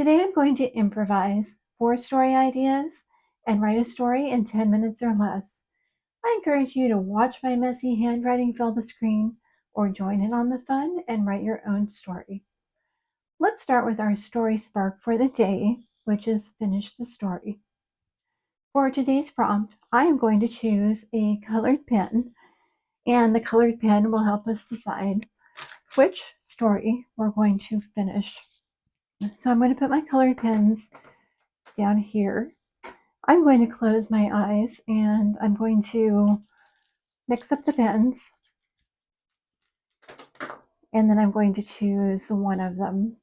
Today I'm going to improvise 4 story ideas and write a story in 10 minutes or less. I encourage you to watch my messy handwriting fill the screen or join in on the fun and write your own story. Let's start with our story spark for the day, which is finish the story. For today's prompt, I am going to choose a colored pen, and the colored pen will help us decide which story we're going to finish. So I'm going to put my colored pens down here. I'm going to close my eyes and I'm going to mix up the pens, and then I'm going to choose one of them,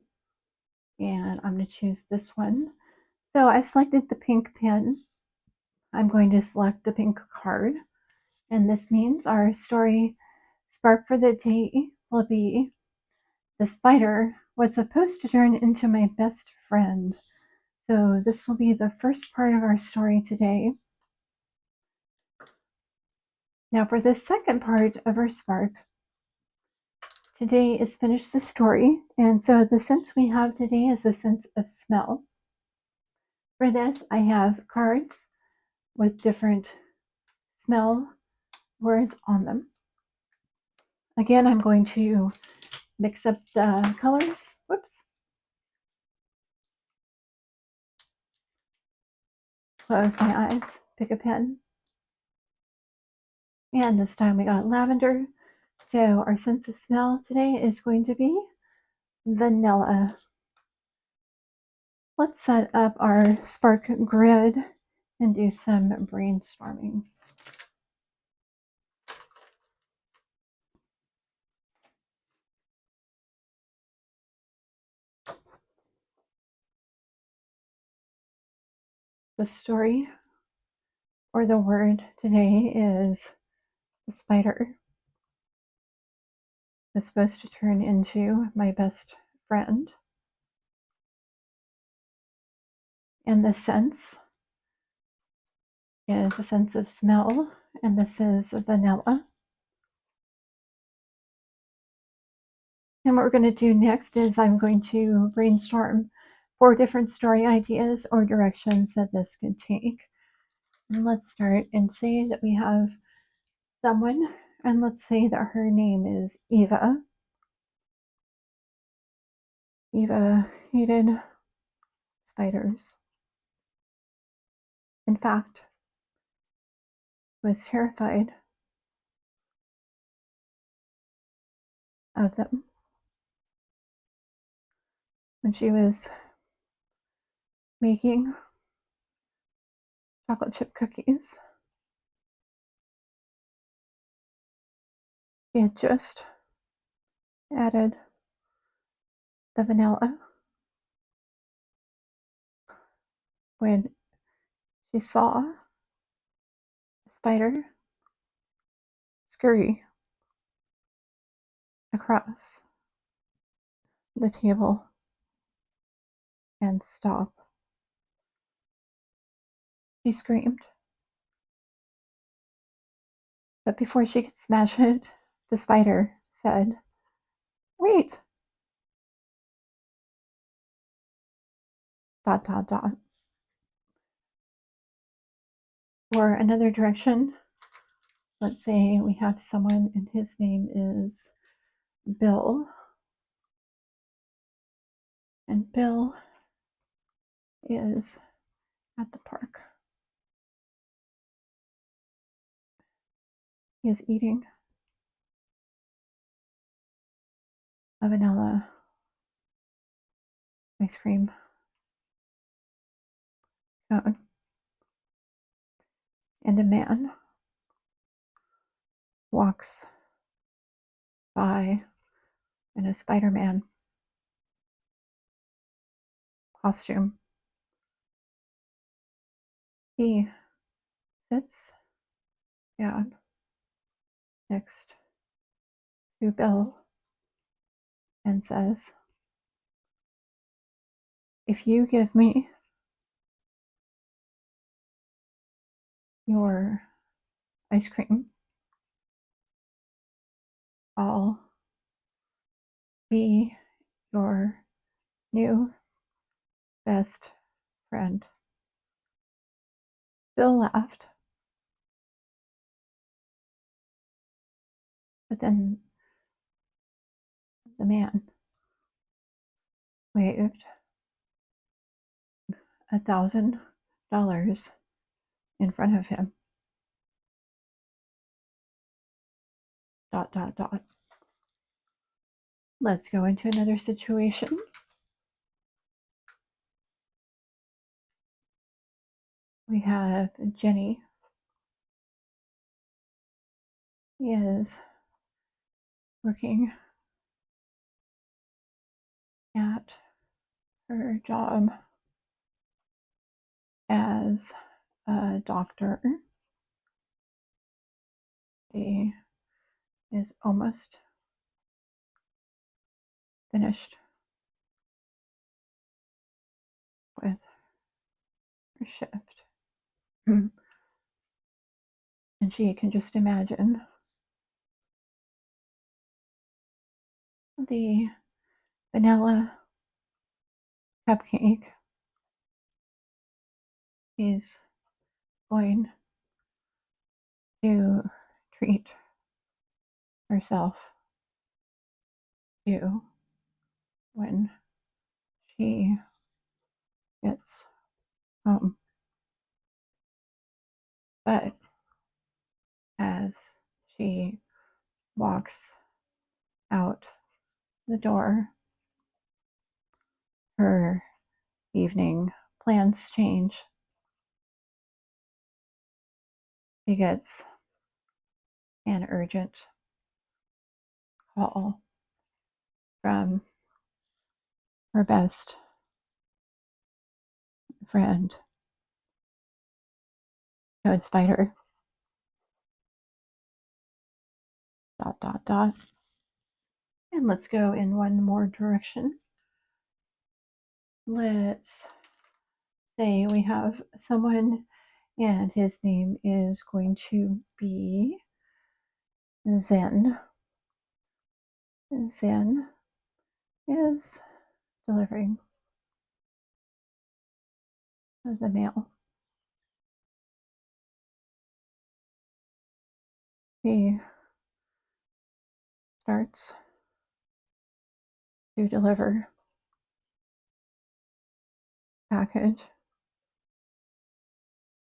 and I'm going to choose this one. So I've selected the pink pen. I'm going to select the pink card, and this means our story spark for the day will be: the spider was supposed to turn into my best friend. So this will be the first part of our story today. Now for the second part of our spark, today is finish the story, and so the sense we have today is a sense of smell. For this, I have cards with different smell words on them. Again, I'm going to mix up the colors. Whoops. Close my eyes, pick a pen. And this time we got lavender. So our sense of smell today is going to be vanilla. Let's set up our spark grid and do some brainstorming. The story or the word today is the spider was supposed to turn into my best friend. And the sense is a sense of smell, and this is vanilla. And what we're going to do next is I'm going to brainstorm 4 different story ideas or directions that this could take. And let's start and say that we have someone, and let's say that her name is Eva. Eva hated spiders. In fact, was terrified of them. When she was making chocolate chip cookies, she had just added the vanilla when she saw a spider scurry across the table and stop. She screamed. But before she could smash it, the spider said, "Wait! Dot, dot, dot." Or another direction, let's say we have someone and his name is Bill. And Bill is at the park. He is eating a vanilla ice cream cone. And a man walks by in a Spider-Man costume. He sits down next to Bill and says, "If you give me your ice cream, I'll be your new best friend. Bill laughed, but then the man waved $1,000 in front of him. ... Let's go into another situation. We have Jenny. He is looking at her job as a doctor. She is almost finished with her shift. And she can just imagine the vanilla cupcake she's going to treat herself to when she gets home. But as she walks out the door, her evening plans change. She gets an urgent call from her best friend, Toad Spider. ... And let's go in one more direction. Let's say we have someone and his name is going to be Zen. Zen is delivering the mail. He starts to deliver package,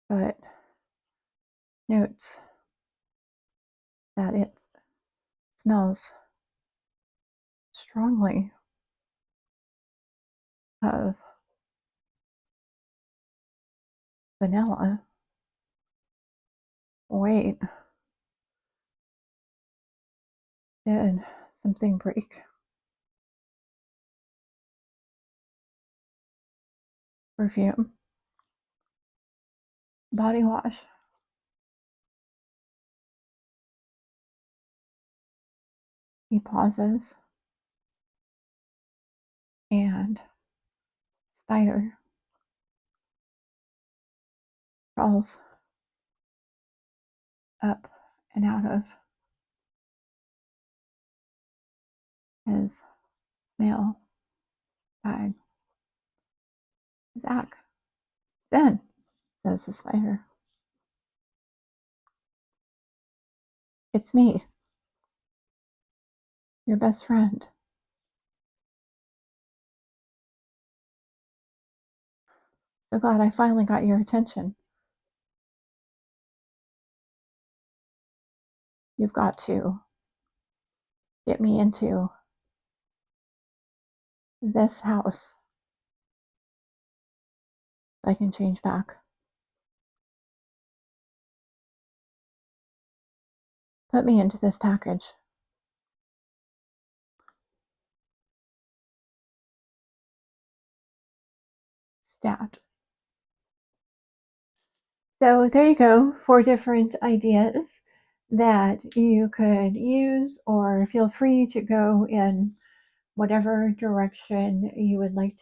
but notes that it smells strongly of vanilla. Wait, did something break? Perfume, body wash. He pauses, and Spider crawls up and out of his mail bag. Zach. Zen, says the spider. It's me, your best friend. So glad I finally got your attention. You've got to get me into this house so I can change back. Put me into this package. Stat. So there you go, 4 different ideas that you could use, or feel free to go in whatever direction you would like to.